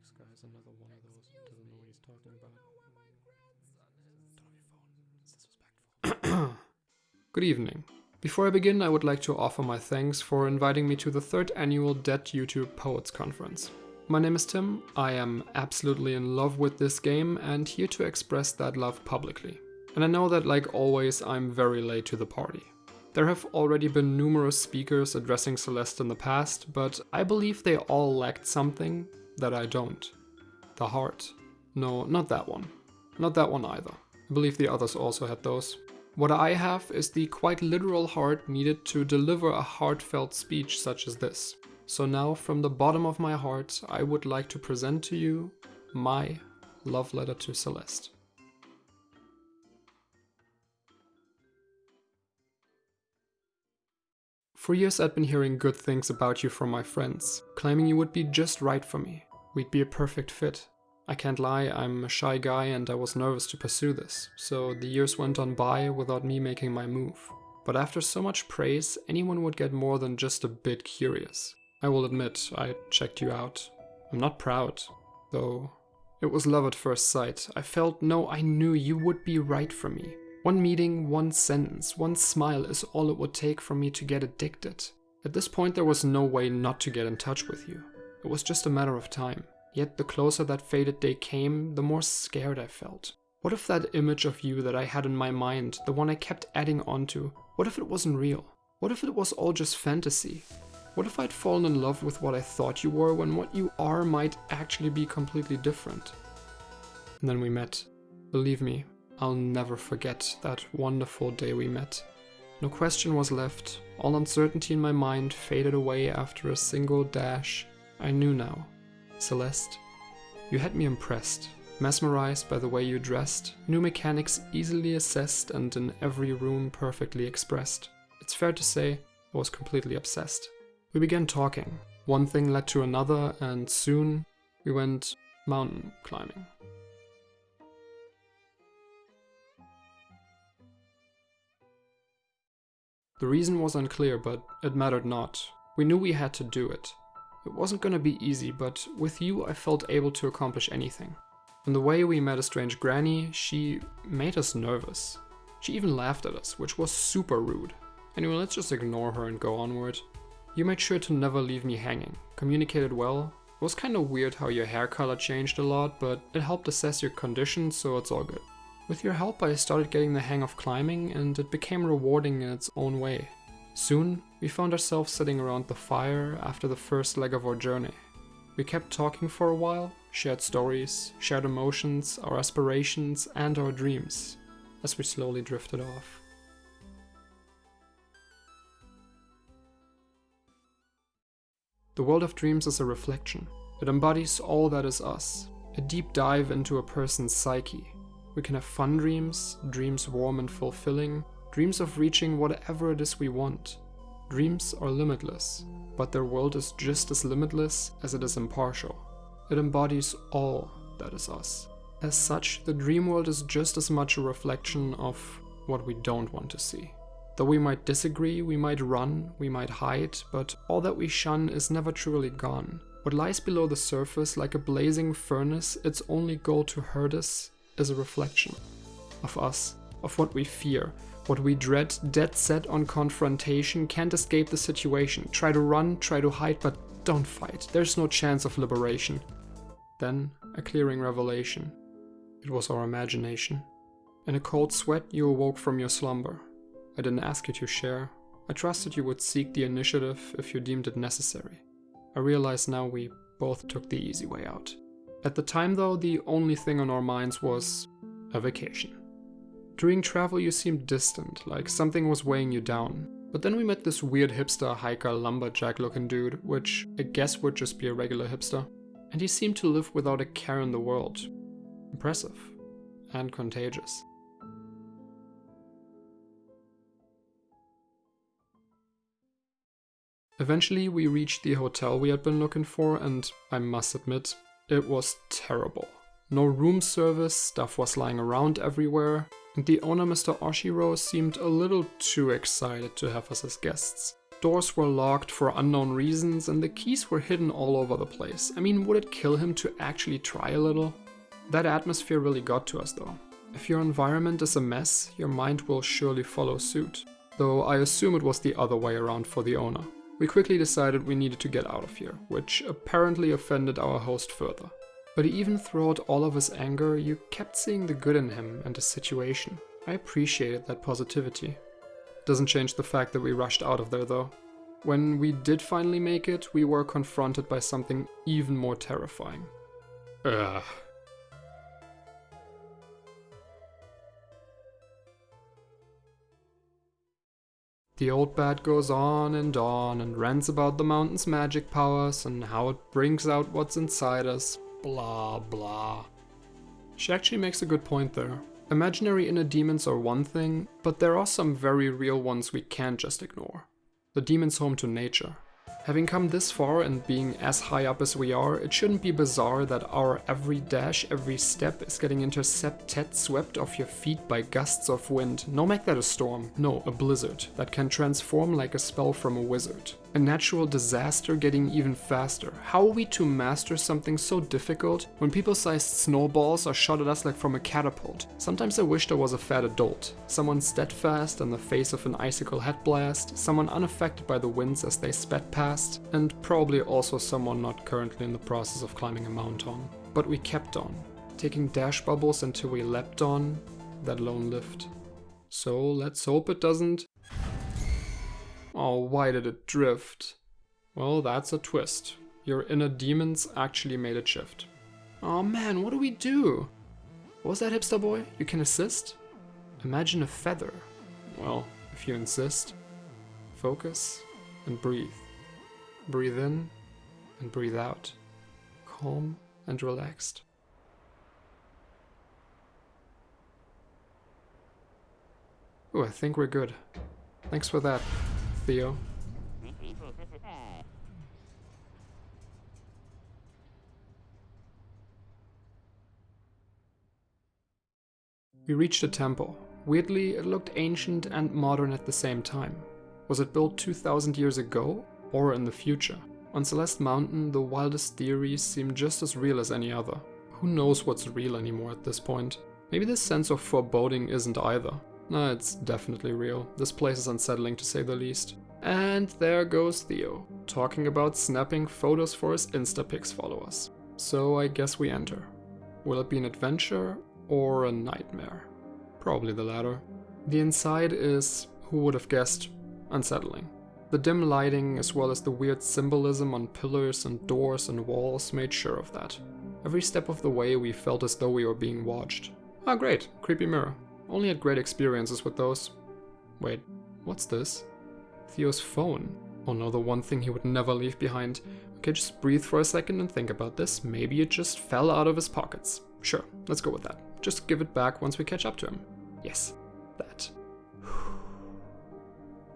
Next guy's another one of those who doesn't know what he's talking about. Disrespectful. Good evening. Before I begin, I would like to offer my thanks for inviting me to the 3rd annual Dead YouTube Poets Conference. My name is Tim, I am absolutely in love with this game and here to express that love publicly. And I know that, like always, I'm very late to the party. There have already been numerous speakers addressing Celeste in the past, but I believe they all lacked something that I don't. The heart. No, not that one. Not that one either. I believe the others also had those. What I have is the quite literal heart needed to deliver a heartfelt speech such as this. So now, from the bottom of my heart, I would like to present to you my love letter to Celeste. For years I'd been hearing good things about you from my friends, claiming you would be just right for me. We'd be a perfect fit. I can't lie, I'm a shy guy and I was nervous to pursue this, so the years went on by without me making my move. But after so much praise, anyone would get more than just a bit curious. I will admit, I checked you out. I'm not proud, though. It was love at first sight. I knew you would be right for me. One meeting, one sentence, one smile is all it would take for me to get addicted. At this point there was no way not to get in touch with you. It was just a matter of time. Yet the closer that fated day came, the more scared I felt. What if that image of you that I had in my mind, the one I kept adding onto, what if it wasn't real? What if it was all just fantasy? What if I'd fallen in love with what I thought you were when what you are might actually be completely different? And then we met. Believe me, I'll never forget that wonderful day we met. No question was left, all uncertainty in my mind faded away after a single dash. I knew now. Celeste, you had me impressed, mesmerized by the way you dressed, new mechanics easily assessed and in every room perfectly expressed. It's fair to say, I was completely obsessed. We began talking. One thing led to another and soon we went mountain climbing. The reason was unclear, but it mattered not. We knew we had to do it. It wasn't gonna be easy, but with you I felt able to accomplish anything. In the way we met a strange granny, she made us nervous. She even laughed at us, which was super rude. Anyway, let's just ignore her and go onward. You made sure to never leave me hanging, communicated well. It was kinda weird how your hair color changed a lot, but it helped assess your condition, so it's all good. With your help I started getting the hang of climbing and it became rewarding in its own way. Soon, we found ourselves sitting around the fire after the first leg of our journey. We kept talking for a while, shared stories, shared emotions, our aspirations and our dreams, as we slowly drifted off. The world of dreams is a reflection. It embodies all that is us, a deep dive into a person's psyche. We can have fun dreams, dreams warm and fulfilling, dreams of reaching whatever it is we want. Dreams are limitless, but their world is just as limitless as it is impartial. It embodies all that is us. As such, the dream world is just as much a reflection of what we don't want to see. Though we might disagree, we might run, we might hide, but all that we shun is never truly gone. What lies below the surface like a blazing furnace, its only goal to hurt us, is a reflection of us, of what we fear, what we dread, dead set on confrontation, can't escape the situation, try to run, try to hide, but don't fight, there's no chance of liberation. Then, a clearing revelation. It was our imagination. In a cold sweat, you awoke from your slumber. I didn't ask you to share. I trusted you would seek the initiative if you deemed it necessary. I realize now we both took the easy way out. At the time though, the only thing on our minds was a vacation. During travel you seemed distant, like something was weighing you down. But then we met this weird hipster hiker lumberjack looking dude, which I guess would just be a regular hipster. And he seemed to live without a care in the world. Impressive. And contagious. Eventually we reached the hotel we had been looking for and I must admit, it was terrible. No room service, stuff was lying around everywhere, and the owner Mr. Oshiro seemed a little too excited to have us as guests. Doors were locked for unknown reasons and the keys were hidden all over the place. I mean, would it kill him to actually try a little? That atmosphere really got to us though. If your environment is a mess, your mind will surely follow suit. Though I assume it was the other way around for the owner. We quickly decided we needed to get out of here, which apparently offended our host further. But even throughout all of his anger, you kept seeing the good in him and his situation. I appreciated that positivity. Doesn't change the fact that we rushed out of there though. When we did finally make it, we were confronted by something even more terrifying. Ugh. The old bat goes on and rants about the mountain's magic powers and how it brings out what's inside us, blah blah. She actually makes a good point there. Imaginary inner demons are one thing, but there are some very real ones we can't just ignore. The demon's home to nature. Having come this far and being as high up as we are, it shouldn't be bizarre that our every dash, every step is getting intercepted, swept off your feet by gusts of wind. No, make that a storm. No, a blizzard that can transform like a spell from a wizard. A natural disaster getting even faster. How are we to master something so difficult when people-sized snowballs are shot at us like from a catapult? Sometimes I wish there was a fat adult. Someone steadfast in the face of an icicle head blast, someone unaffected by the winds as they sped past, and probably also someone not currently in the process of climbing a mountain. But we kept on, taking dash bubbles until we leapt on that lone lift. So let's hope it doesn't... Oh, why did it drift? Well, that's a twist. Your inner demons actually made it shift. Oh man, what do we do? What was that, hipster boy? You can assist? Imagine a feather. Well, if you insist. Focus and breathe. Breathe in and breathe out. Calm and relaxed. Oh, I think we're good. Thanks for that, Theo. We reached a temple. Weirdly, it looked ancient and modern at the same time. Was it built 2,000 years ago or in the future? On Celeste Mountain, the wildest theories seem just as real as any other. Who knows what's real anymore at this point? Maybe this sense of foreboding isn't either. No, it's definitely real. This place is unsettling to say the least. And there goes Theo, talking about snapping photos for his Instapics followers. So I guess we enter. Will it be an adventure or a nightmare? Probably the latter. The inside is, who would have guessed, unsettling. The dim lighting as well as the weird symbolism on pillars and doors and walls made sure of that. Every step of the way we felt as though we were being watched. Ah great, creepy mirror. Only had great experiences with those. Wait, what's this? Theo's phone. Oh no, the one thing he would never leave behind. Okay, just breathe for a second and think about this. Maybe it just fell out of his pockets. Sure, let's go with that. Just give it back once we catch up to him. Yes, that.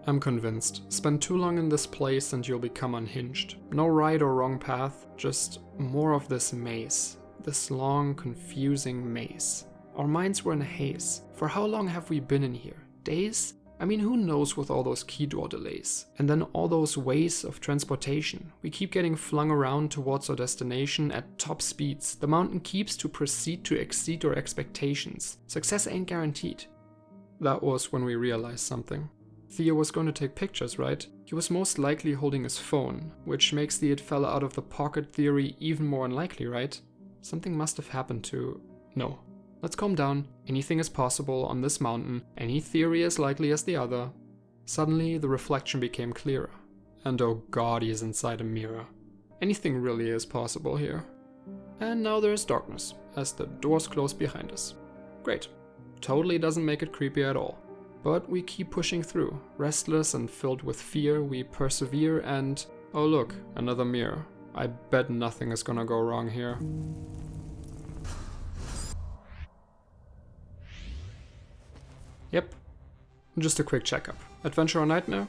I'm convinced. Spend too long in this place and you'll become unhinged. No right or wrong path, just more of this maze. This long, confusing maze. Our minds were in a haze. For how long have we been in here? Days? I mean, who knows with all those key door delays? And then all those ways of transportation. We keep getting flung around towards our destination at top speeds. The mountain keeps to proceed to exceed our expectations. Success ain't guaranteed. That was when we realized something. Theo was going to take pictures, right? He was most likely holding his phone, which makes the it fell out of the pocket theory even more unlikely, right? Something must have happened to... No. Let's calm down. Anything is possible on this mountain, any theory as likely as the other. Suddenly, the reflection became clearer. And oh god, he is inside a mirror. Anything really is possible here. And now there is darkness, as the doors close behind us. Great. Totally doesn't make it creepy at all. But we keep pushing through. Restless and filled with fear, we persevere and... Oh look, another mirror. I bet nothing is gonna go wrong here. Yep. Just a quick checkup. Adventure or nightmare?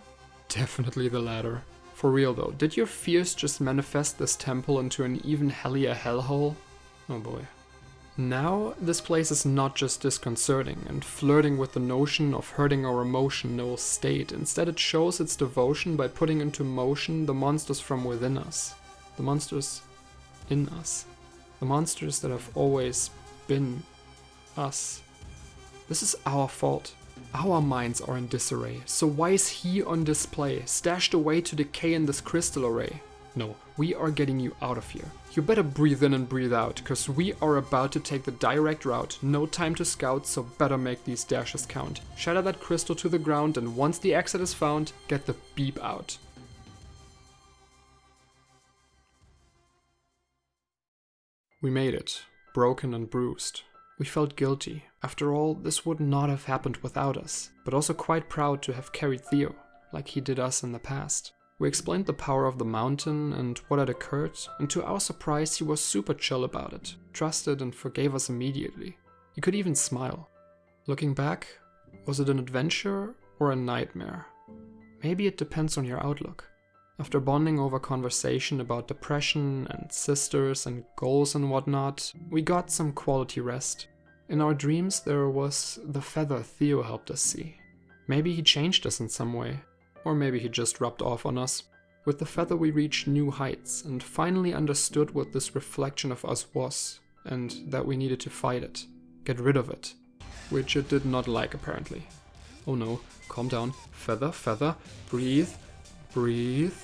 Definitely the latter. For real though, did your fears just manifest this temple into an even hellier hellhole? Oh boy. Now, this place is not just disconcerting and flirting with the notion of hurting our emotional state. Instead, it shows its devotion by putting into motion the monsters from within us. The monsters in us. The monsters that have always been us. This is our fault. Our minds are in disarray. So why is he on display, stashed away to decay in this crystal array? No, we are getting you out of here. You better breathe in and breathe out, cause we are about to take the direct route. No time to scout, so better make these dashes count. Shatter that crystal to the ground, and once the exit is found, get the beep out. We made it, broken and bruised. We felt guilty. After all, this would not have happened without us, but also quite proud to have carried Theo, like he did us in the past. We explained the power of the mountain and what had occurred, and to our surprise he was super chill about it, trusted and forgave us immediately. He could even smile. Looking back, was it an adventure or a nightmare? Maybe it depends on your outlook. After bonding over conversation about depression and sisters and goals and whatnot, we got some quality rest. In our dreams there was the feather Theo helped us see. Maybe he changed us in some way. Or maybe he just rubbed off on us. With the feather we reached new heights and finally understood what this reflection of us was, and that we needed to fight it, get rid of it. Which it did not like apparently. Oh no, calm down. Feather, feather, breathe, breathe.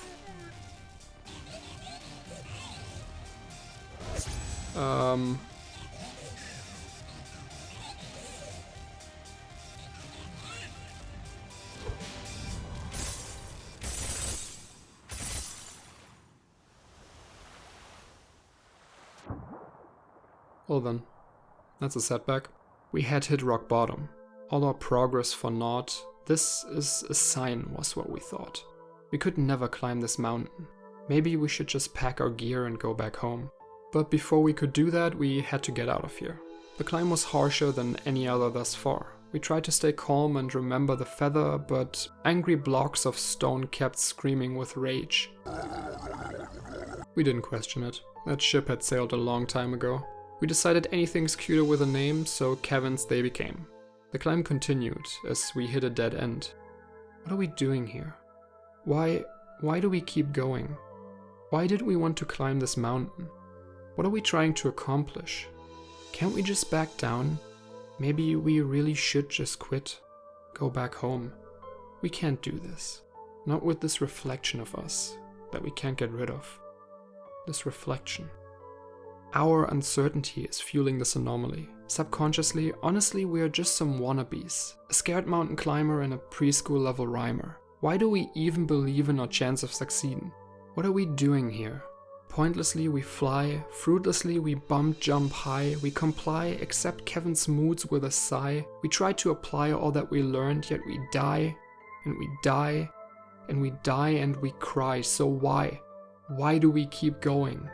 Well then, that's a setback. We had hit rock bottom. All our progress for naught. This is a sign, was what we thought. We could never climb this mountain. Maybe we should just pack our gear and go back home. But before we could do that, we had to get out of here. The climb was harsher than any other thus far. We tried to stay calm and remember the feather, but angry blocks of stone kept screaming with rage. We didn't question it. That ship had sailed a long time ago. We decided anything's cuter with a name, so Kevin's they became. The climb continued as we hit a dead end. What are we doing here? Why do we keep going? Why did we want to climb this mountain? What are we trying to accomplish? Can't we just back down? Maybe we really should just quit. Go back home. We can't do this. Not with this reflection of us that we can't get rid of. This reflection. Our uncertainty is fueling this anomaly. Subconsciously, honestly, we are just some wannabes. A scared mountain climber and a preschool level rhymer. Why do we even believe in our chance of succeeding? What are we doing here? Pointlessly we fly, fruitlessly we bump jump high, we comply, accept Kevin's moods with a sigh. We try to apply all that we learned, yet we die, and we die, and we die, and we cry. So why? Why do we keep going?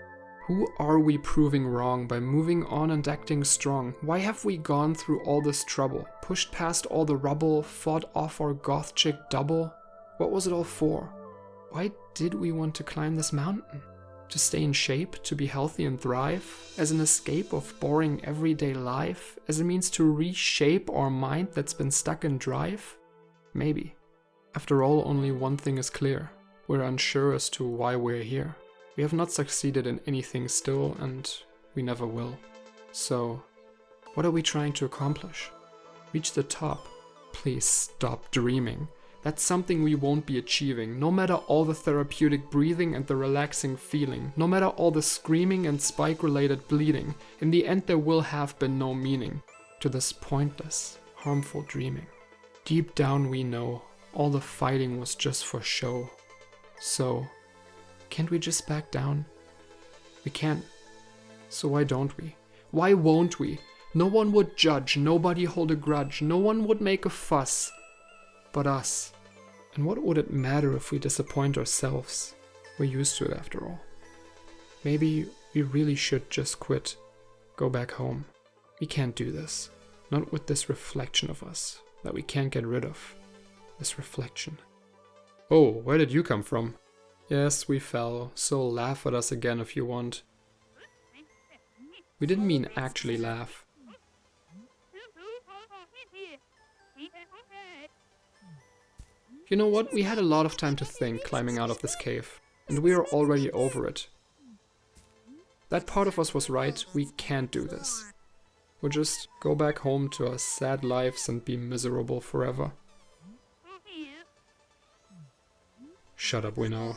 Who are we proving wrong by moving on and acting strong? Why have we gone through all this trouble, pushed past all the rubble, fought off our goth chick double? What was it all for? Why did we want to climb this mountain? To stay in shape, to be healthy and thrive? As an escape of boring everyday life? As a means to reshape our mind that's been stuck in drive? Maybe. After all, only one thing is clear. We're unsure as to why we're here. We have not succeeded in anything still, and we never will. So, what are we trying to accomplish? Reach the top. Please stop dreaming. That's something we won't be achieving, no matter all the therapeutic breathing and the relaxing feeling, no matter all the screaming and spike-related bleeding. In the end, there will have been no meaning to this pointless, harmful dreaming. Deep down we know all the fighting was just for show. So, can't we just back down? We can't. So why don't we? Why won't we? No one would judge, nobody hold a grudge, no one would make a fuss. But us. And what would it matter if we disappoint ourselves? We're used to it after all. Maybe we really should just quit. Go back home. We can't do this. Not with this reflection of us that we can't get rid of. This reflection. Oh, where did you come from? Yes, we fell, so laugh at us again if you want. We didn't mean actually laugh. You know what? We had a lot of time to think climbing out of this cave, and we are already over it. That part of us was right, we can't do this. We'll just go back home to our sad lives and be miserable forever. Shut up, we know.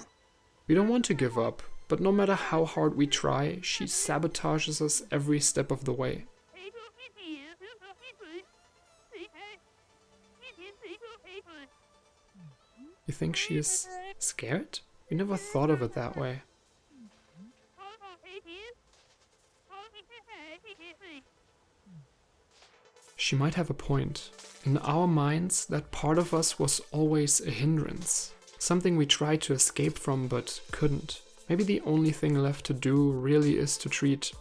We don't want to give up, but no matter how hard we try, she sabotages us every step of the way. You think she is scared? We never thought of it that way. She might have a point. In our minds, that part of us was always a hindrance. Something we tried to escape from but couldn't. Maybe the only thing left to do really is to treat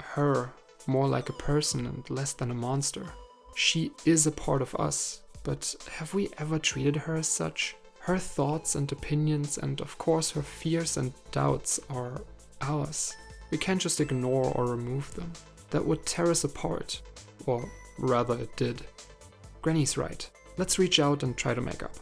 her more like a person and less than a monster. She is a part of us, but have we ever treated her as such? Her thoughts and opinions and of course her fears and doubts are ours. We can't just ignore or remove them. That would tear us apart. Or rather it did. Granny's right. Let's reach out and try to make up.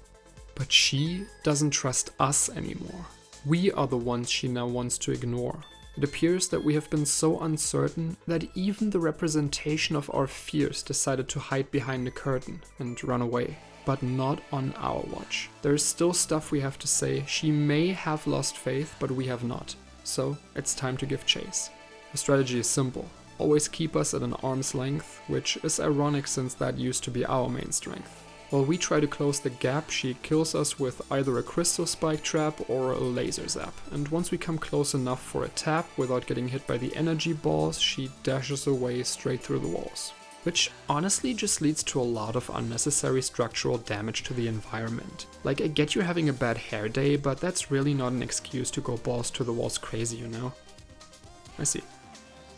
But she doesn't trust us anymore. We are the ones she now wants to ignore. It appears that we have been so uncertain that even the representation of our fears decided to hide behind the curtain and run away. But not on our watch. There is still stuff we have to say. She may have lost faith, but we have not. So it's time to give chase. The strategy is simple. Always keep us at an arm's length, which is ironic since that used to be our main strength. While we try to close the gap, she kills us with either a crystal spike trap or a laser zap. And once we come close enough for a tap without getting hit by the energy balls, she dashes away straight through the walls. Which honestly just leads to a lot of unnecessary structural damage to the environment. Like, I get you're having a bad hair day, but that's really not an excuse to go balls to the walls crazy, you know? I see.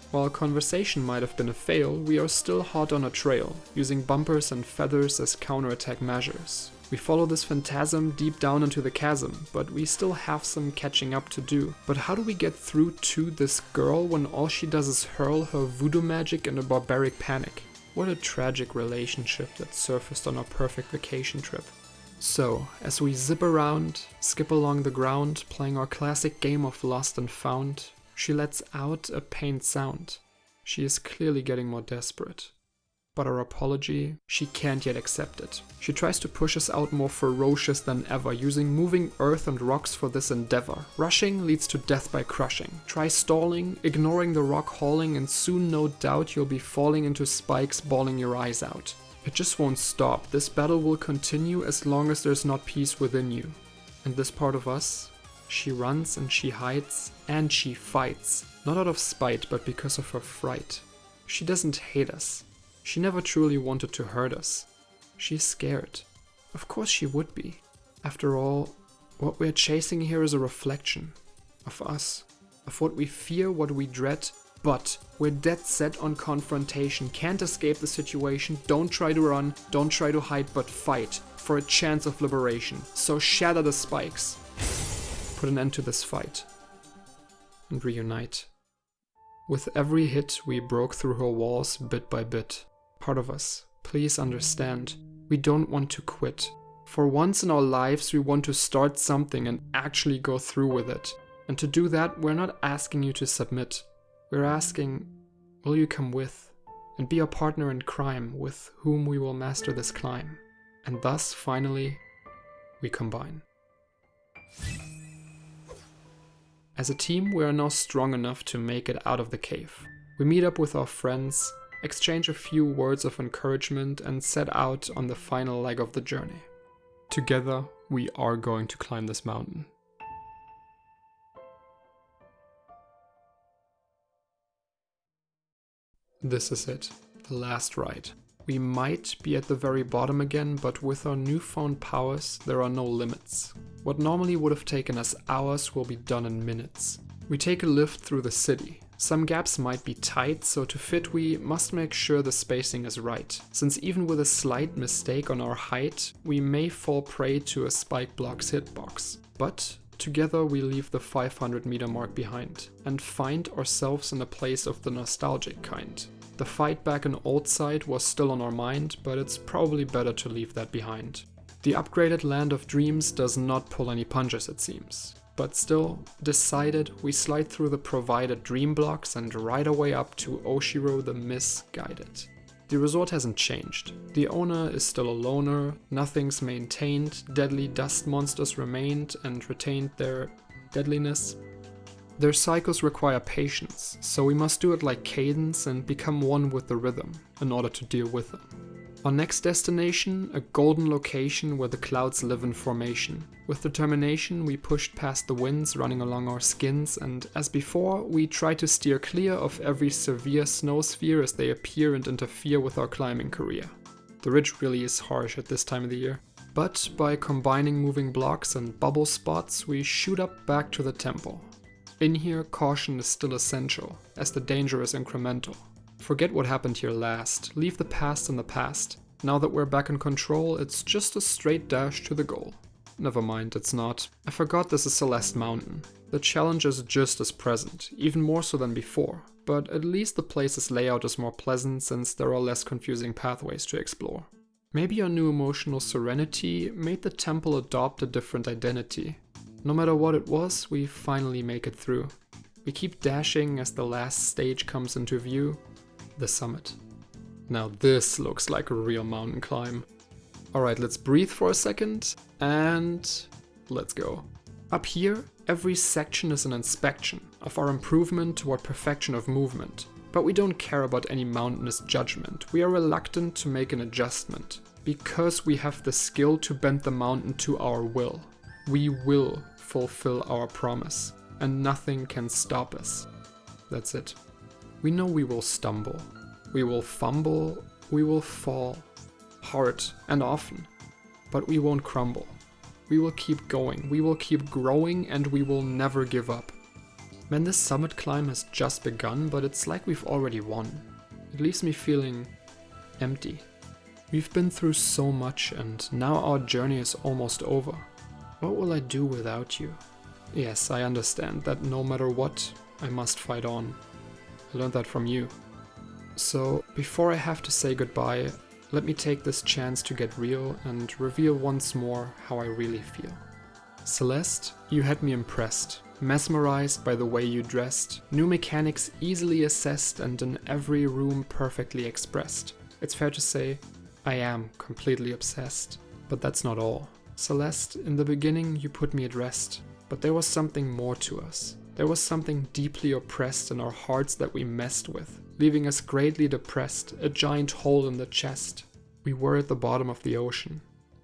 While conversation might have been a fail, we are still hot on a trail, using bumpers and feathers as counterattack measures. We follow this phantasm deep down into the chasm, but we still have some catching up to do. But how do we get through to this girl when all she does is hurl her voodoo magic in a barbaric panic? What a tragic relationship that surfaced on our perfect vacation trip. So, as we zip around, skip along the ground, playing our classic game of lost and found, she lets out a pained sound. She is clearly getting more desperate. But our apology, she can't yet accept it. She tries to push us out more ferocious than ever, using moving earth and rocks for this endeavor. Rushing leads to death by crushing. Try stalling, ignoring the rock hauling, and soon no doubt you'll be falling into spikes, bawling your eyes out. It just won't stop. This battle will continue as long as there's not peace within you. And this part of us, she runs and she hides and she fights. Not out of spite, but because of her fright. She doesn't hate us. She never truly wanted to hurt us. She's scared. Of course she would be. After all, what we're chasing here is a reflection of us, of what we fear, what we dread, but we're dead set on confrontation, can't escape the situation, don't try to run, don't try to hide, but fight for a chance of liberation. So shatter the spikes, put an end to this fight, and reunite. With every hit, we broke through her walls bit by bit. Part of us, please understand, we don't want to quit. For once in our lives, we want to start something and actually go through with it. And to do that, we're not asking you to submit. We're asking, will you come with and be a partner in crime with whom we will master this climb? And thus, finally, we combine. As a team, we are now strong enough to make it out of the cave. We meet up with our friends, exchange a few words of encouragement, and set out on the final leg of the journey. Together, we are going to climb this mountain. This is it, the last ride. We might be at the very bottom again, but with our newfound powers, there are no limits. What normally would have taken us hours will be done in minutes. We take a lift through the city. Some gaps might be tight, so to fit we must make sure the spacing is right, since even with a slight mistake on our height, we may fall prey to a spike block's hitbox. But Together we leave the 500-meter mark behind and find ourselves in a place of the nostalgic kind. The fight back in Oldside was still on our mind, but it's probably better to leave that behind. The upgraded Land of Dreams does not pull any punches, it seems. But still, decided, we slide through the provided dream blocks and right away up to Oshiro the Misguided. The resort hasn't changed. The owner is still a loner, nothing's maintained, deadly dust monsters remained and retained their deadliness. Their cycles require patience, so we must do it like cadence and become one with the rhythm in order to deal with them. Our next destination, a golden location where the clouds live in formation. With determination, we pushed past the winds running along our skins, and as before, we try to steer clear of every severe snow sphere as they appear and interfere with our climbing career. The ridge really is harsh at this time of the year. But by combining moving blocks and bubble spots, we shoot up back to the temple. In here, caution is still essential, as the danger is incremental. Forget what happened here last, leave the past in the past. Now that we're back in control, it's just a straight dash to the goal. Never mind, it's not. I forgot this is Celeste Mountain. The challenge is just as present, even more so than before, but at least the place's layout is more pleasant since there are less confusing pathways to explore. Maybe our new emotional serenity made the temple adopt a different identity. No matter what it was, we finally make it through. We keep dashing as the last stage comes into view. The summit. Now this looks like a real mountain climb. Alright, let's breathe for a second, and let's go. Up here, every section is an inspection of our improvement toward perfection of movement. But we don't care about any mountainous judgment. We are reluctant to make an adjustment, because we have the skill to bend the mountain to our will. We will fulfill our promise, and nothing can stop us. That's it. We know we will stumble, we will fumble, we will fall, hard and often, but we won't crumble. We will keep going, we will keep growing, and we will never give up. Man, this summit climb has just begun, but it's like we've already won. It leaves me feeling empty. We've been through so much, and now our journey is almost over. What will I do without you? Yes, I understand that no matter what, I must fight on. I learned that from you. So, before I have to say goodbye, let me take this chance to get real and reveal once more how I really feel. Celeste, you had me impressed, mesmerized by the way you dressed, new mechanics easily assessed and in every room perfectly expressed. It's fair to say, I am completely obsessed. But that's not all. Celeste, in the beginning you put me at rest, but there was something more to us. There was something deeply oppressed in our hearts that we messed with, leaving us greatly depressed, a giant hole in the chest. We were at the bottom of the ocean.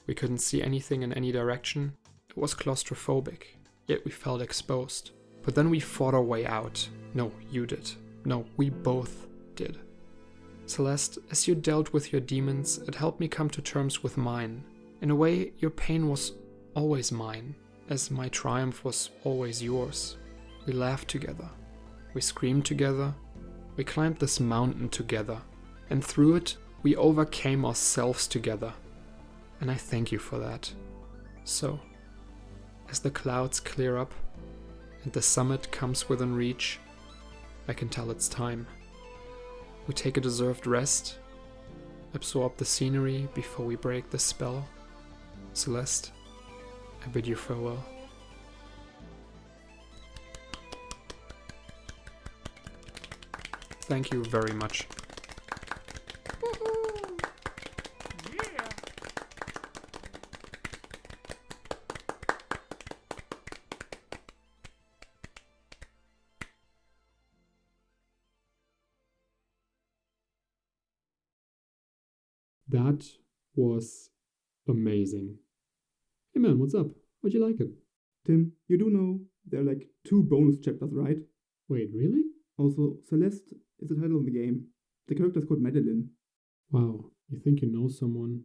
We couldn't see anything in any direction. It was claustrophobic, yet we felt exposed. But then we fought our way out. No, you did. No, we both did. Celeste, as you dealt with your demons, it helped me come to terms with mine. In a way, your pain was always mine, as my triumph was always yours. We laughed together. We screamed together. We climbed this mountain together. And through it, we overcame ourselves together. And I thank you for that. So, as the clouds clear up and the summit comes within reach, I can tell it's time. We take a deserved rest, absorb the scenery before we break the spell. Celeste, I bid you farewell. Thank you very much. Yeah. That was amazing. Hey man, what's up? How'd you like it? Tim, you do know there are like 2 bonus chapters, right? Wait, really? Also, Celeste is the title of the game. The character is called Madeline. Wow, you think you know someone?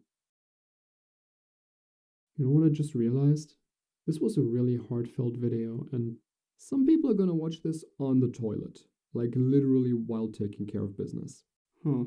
You know what I just realized? This was a really heartfelt video, and some people are gonna watch this on the toilet, like literally while taking care of business. Huh.